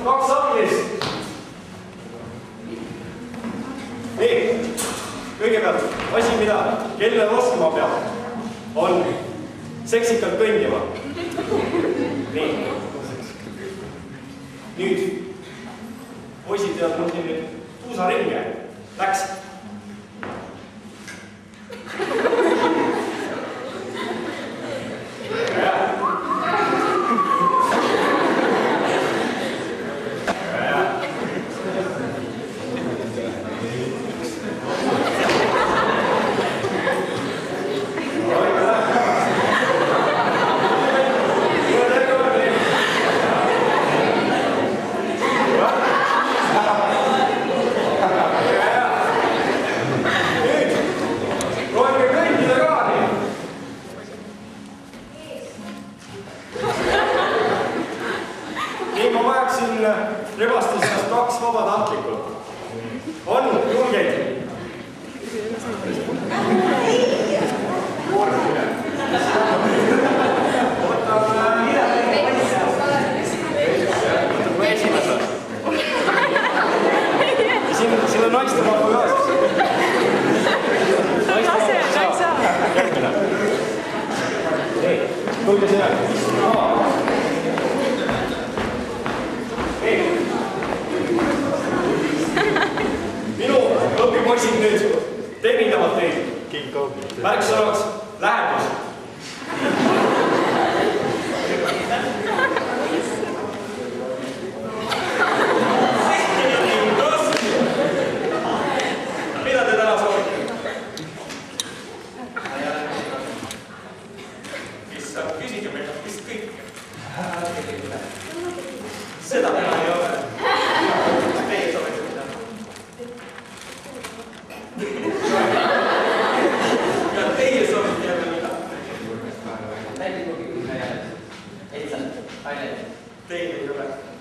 2 sammist. Nii, kõigepealt asi, mida kellel oskama peab, on seksikalt kõndima. Nii. Nüüd, poisid teavad mul siin nüüd tuusaringe. Läks. Rebastusest 2 vabatahtlikku. On julgeid? Siin on naiste mahu ka. Järgmine. Tulge siia. Minu õpipoisid nüüd teenindavad teid. Märksõnaks lähedus. Mida te täna soovite? Issand, küsige meilt vist kõike. Seda täna ei ole. Teie soovite mida? Ja teie soovite jälle mida? Teie ei ole.